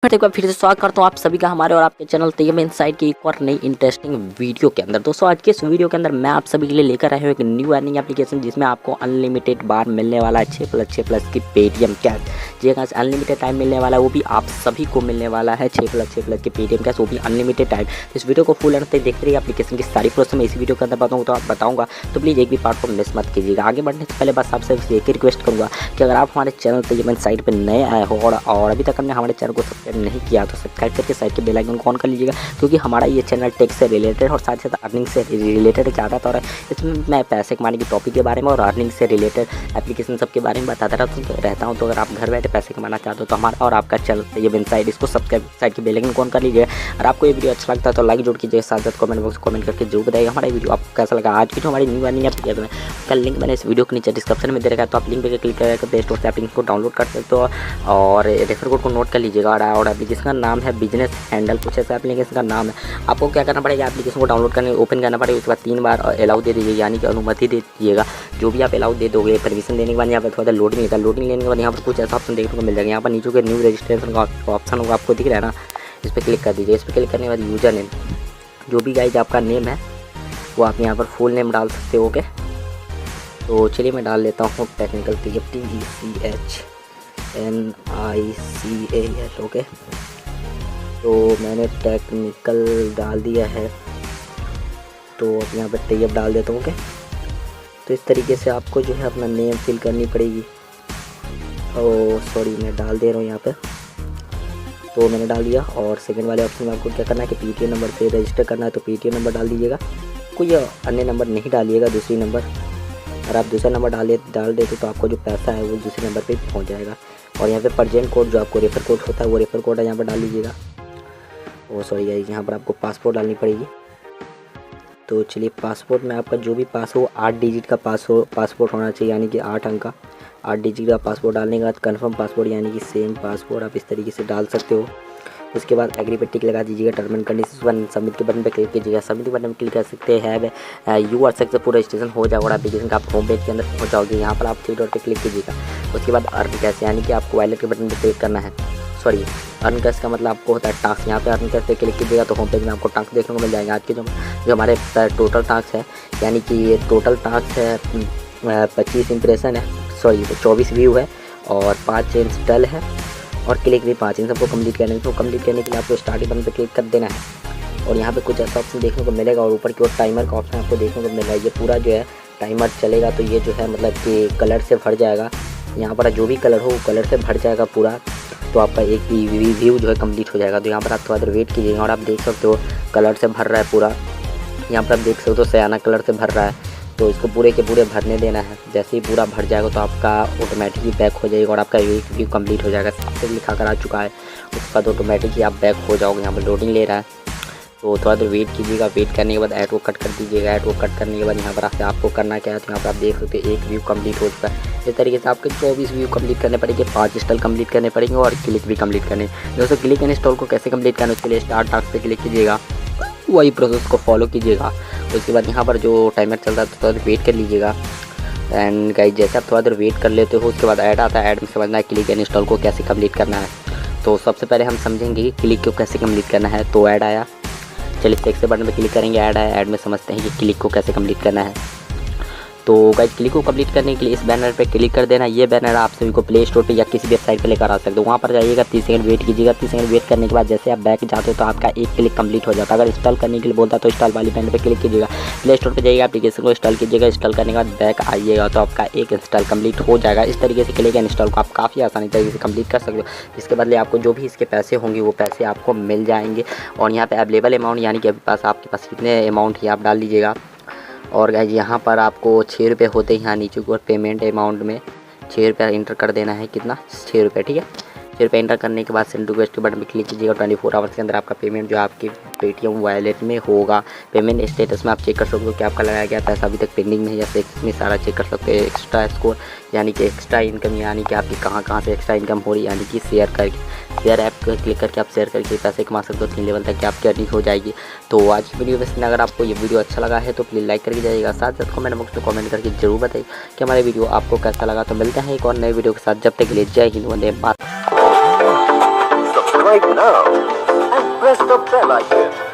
एक बार फिर से स्वागत करता हूँ आप सभी का हमारे और आपके चैनल तैयब इनसाइट की एक और नई इंटरेस्टिंग वीडियो के अंदर। दोस्तों आज के इस वीडियो के अंदर मैं आप सभी के लिए लेकर आया हूँ एक न्यू अर्निंग एप्लीकेशन जिसमें आपको अनलिमिटेड बार मिलने वाला है 6+6+ की पेटीएम कैश। जी हाँ, अनलिमिटेड टाइम मिलने वाला है, वो भी आप सभी को मिलने वाला है 6+6+ की पेटीएम कैश, वो भी अनलिमिटेड टाइम। इस वीडियो को फुल एंड तक देखते रहिए। एप्लीकेशन की सारी प्रोसेस मैं इस वीडियो के अंदर बताऊँगा, तो प्लीज़ एक भी पार्ट को मिस मत कीजिएगा। आगे बढ़ने से पहले बस आपसे एक ही रिक्वेस्ट करूँगा कि अगर आप हमारे चैनल तैयब इनसाइट पर नए आए हो और अभी तक हमने हमारे चैनल को सब्सक्राइब नहीं किया तो सब्सक्राइब करके साइड के बेल आइकन को ऑन कर लीजिएगा, क्योंकि हमारा ये चैनल टेक से रिलेटेड और साथ ही साथ अर्निंग से रिलेटेड ज़्यादातर है। इसमें मैं पैसे कमाने की टॉपिक के बारे में और अर्निंग से रिलेटेड एप्लीकेशन सब के बारे में बताता रहता हूँ। तो अगर आप घर बैठे पैसे कमाना चाहते हो तो हमारा और आपका चैनल तैयब इनसाइट, इसको सब्सक्राइब साइड के बेल आइकन को ऑन कर लीजिए। और आपको ये वीडियो अच्छा लगता है तो लाइक जोड़ कीजिए, साथ साथ कमेंट बॉक्स कमेंट करके जरूर बताइएगा हमारा वीडियो आपको कैसा लगा। आज की जो हमारी न्यू अर्निंग एप्लीकेशन है उसका लिंक मैंने इस वीडियो के नीचे डिस्क्रिप्शन में दे रखा है, तो आप लिंक पे क्लिक करके प्ले स्टोर से एप्लीकेशन को डाउनलोड कर सकते हो और रेफर कोड को नोट कर लीजिएगा। और एप्लीकेशन का नाम है बिजनेस हैंडल, कुछ ऐसा एप्लीकेशन का नाम है। आपको क्या करना पड़ेगा, एप्लीकेशन को डाउनलोड करने ओपन करना पड़ेगा, उसके बाद 3 बार अलाउ दे दीजिए, यानी कि अनुमति दे दीजिएगा। जो भी आप अलाउ दे दोगे, परमिशन देने के बाद यहाँ पर थोड़ा लोडिंग लेगा, लोडिंग लेने के बाद यहाँ पर कुछ ऐसा ऑप्शन देखने को मिल जाएगा। यहाँ पर नीचे के न्यू रजिस्ट्रेशन का ऑप्शन होगा, आपको दिख रहा है ना, इस पर क्लिक कर दीजिए। इस पर क्लिक करने के बाद यूजर नेम, जो भी गाइज आपका नेम है वो आप यहाँ पर फुल नेम डाल सकते हो। ओके, तो चलिए मैं डाल लेता हूँ टेक्निकल तैयब, TECHNICAL। ओके, तो मैंने टेक्निकल डाल दिया है, तो अब यहाँ पर तैयब डाल देता हूँ। ओके, तो इस तरीके से आपको जो है अपना नेम फिल करनी पड़ेगी। सॉरी, मैं डाल दे रहा हूँ यहाँ पे, तो मैंने डाल दिया। और सेकंड वाले ऑप्शन में आपको क्या करना है कि पेटीएम नंबर से रजिस्टर करना है, तो पेटीएम नंबर डाल दीजिएगा, कोई अन्य नंबर नहीं डालिएगा, दूसरी नंबर। अगर आप दूसरा नंबर डाल देते तो आपको जो पैसा है वो दूसरे नंबर पे पहुंच जाएगा। और यहाँ पे प्रेजेंट कोड जो आपको रेफर कोड होता है वो रेफर कोड है, यहाँ पर डाल लीजिएगा। सॉरी गाइस, यहाँ पर आपको पासपोर्ट डालनी पड़ेगी। तो चलिए, पासपोर्ट में आपका जो भी पास हो 8 डिजिट का पासपोर्ट होना चाहिए, यानी कि 8 अंक का 8 डिजिट का पासपोर्ट डालने के बाद कन्फर्म पासपोर्ट, यानी कि सेम पासपोर्ट आप इस तरीके से डाल सकते हो। उसके बाद एग्री पे टिक लगा दीजिएगा, टर्म एंड कंडीशन, सबमिट के बटन पे क्लिक कीजिएगा। सबमिट के बटन पे क्लिक कर सकते हैं, यू आर सक्सेस, पूरा रजिस्ट्रेशन हो जाएगा और एप्लीकेशन का आप होम पेज के अंदर पहुंच जाओगे। यहाँ पर आप 3 डॉट पे क्लिक कीजिएगा। उसके बाद अर्न कैश, यानी कि आपको वॉलेट के बटन पे क्लिक करना है। सॉरी, अर्न कैश का मतलब आपको होता है टास्क। यहाँ पे अर्न कैश पे क्लिक कीजिएगा तो होम पेज में आपको टास्क देखने को मिल जाएगा। आज के जो हमारे टोटल टास्क है, यानी कि ये टोटल टास्क है 25 इंप्रेशन है, सॉरी 24 व्यू है और 5 इंस्टॉल है और क्लिक भी 5। इन सबको कंप्लीट करने के लिए आपको स्टार्ट बटन पे क्लिक कर देना है। और यहाँ पे कुछ ऐसा ऑप्शन देखने को मिलेगा और ऊपर की ओर टाइमर का ऑप्शन आपको देखने को मिल रहा है। ये पूरा जो है टाइमर चलेगा, तो ये जो है मतलब कि कलर से भर जाएगा। यहाँ पर जो भी कलर हो वो कलर से भर जाएगा पूरा, तो आपका एक व्यू जो है कंप्लीट हो जाएगा। तो यहाँ पर आप थोड़ा देर वेट कीजिएगा और आप देख सकते हो कलर से भर रहा है पूरा। यहाँ पर आप देख सकते हो सयाना कलर से भर रहा है, तो इसको पूरे के पूरे भरने देना है। जैसे ही पूरा भर जाएगा तो आपका ऑटोमेटिकली बैक हो जाएगा और आपका एक व्यू कंप्लीट हो जाएगा। सबसे लिखा कर आ चुका है, उसके बाद ऑटोमेटिकली आप बैक हो जाओगे। यहाँ पर लोडिंग ले रहा है, तो थोड़ा देर वेट कीजिएगा। वेट करने के बाद ऐड को कट कर दीजिएगा। ऐड को कट करने के बाद यहाँ पर आपको करना क्या है, तो यहाँ पर आप देख सकते हैं एक व्यू कंप्लीट हो चुका है। इस तरीके से आपके 24 व्यू कंप्लीट करने पड़ेंगे, 5 इंस्टॉल कंप्लीट करने पड़ेंगे और क्लिक भी कंप्लीट करने। दोस्तों क्लिक एंड इंस्टॉल को कैसे कंप्लीट करना है, उसके लिए स्टार्ट टास्क पे क्लिक कीजिएगा, वही प्रोसेस को फॉलो कीजिएगा। उसके बाद यहाँ पर जो टाइमर चल रहा है तो थोड़ा देर वेट कर लीजिएगा। एंड गाइस, जैसे आप थोड़ा देर वेट कर लेते हो उसके बाद ऐड आता है। ऐड में समझना है क्लिक एंड इंस्टॉल को कैसे कंप्लीट करना है। तो सबसे पहले हम समझेंगे कि क्लिक को कैसे कंप्लीट करना है। तो ऐड आया, चलिए टेक्स्ट से बटन पे क्लिक करेंगे, ऐड आया। ऐड में समझते हैं कि क्लिक को कैसे कंप्लीट करना है। तो गाइस, क्लिक को कंप्लीट करने के लिए इस बैनर पे क्लिक कर देना। ये बैनर आप सभी को प्ले स्टोर पे या किसी वेबसाइट पे लेकर आ सकते हो। वहाँ पर जाइएगा, 30 सेकंड वेट कीजिएगा। 30 सेकंड वेट करने के बाद जैसे आप बैक जाते हो तो आपका एक क्लिक कंप्लीट हो जाता है। अगर इंस्टॉल करने के लिए बोलता है तो इंस्टॉल वाली बैनर पे क्लिक कीजिएगा, प्ले स्टोर पे जाइएगा, एप्लीकेशन को इंस्टॉल कीजिएगा। इंस्टॉल करने के बाद बैक आइएगा तो आपका एक इंस्टॉल कंप्लीट हो जाएगा। इस तरीके से क्लिक एंड इंस्टॉल को आप काफ़ी आसानी तरीके से कंप्लीट कर सकते हो। इसके बदले आपको जो भी इसके पैसे होंगे वो पैसे आपको मिल जाएंगे। और यहाँ पे अवेलेबल अमाउंट, यानी कि आपके पास कितने अमाउंट है आप डाल लीजिएगा। और गाइस, यहाँ पर आपको 6 रुपये होते हैं, यहाँ नीचे को पेमेंट अमाउंट में 6 रुपये इंटर कर देना है। कितना? 6 रुपये, ठीक है। 6 रुपये इंटर करने के बाद सेंड रिक्वेस्ट के बटन पर क्लिक कीजिएगा। 24 आवर्स के अंदर आपका पेमेंट जो आपके पेटीएम वॉलेट में होगा। पेमेंट स्टेटस में आप चेक कर सकते हो कि आपका लगाया गया पैसा अभी तक पेंडिंग में है या सक्सेस में, सारा चेक कर सकते हैं। एक्स्ट्रा स्कोर, यानी कि एक्स्ट्रा इनकम, यानी कि आपकी कहाँ से एक्स्ट्रा इनकम हो रही है, यानी कि शेयर ऐप पर क्लिक करके आप शेयर करके पैसे कमा सकते हो। 3 लेवल तक की आपकी अर्निंग हो जाएगी। तो आज की वीडियो में अगर आपको ये वीडियो अच्छा लगा है तो प्लीज़ लाइक करके जाइएगा। साथ साथ कमेंट बॉक्स में कमेंट करके जरूर बताइए कि हमारे वीडियो आपको कैसा लगा। तो मिलते हैं एक और नए वीडियो के साथ, जब तक के लिए जय Hind, Vande Mataram. subscribe now and press the bell icon.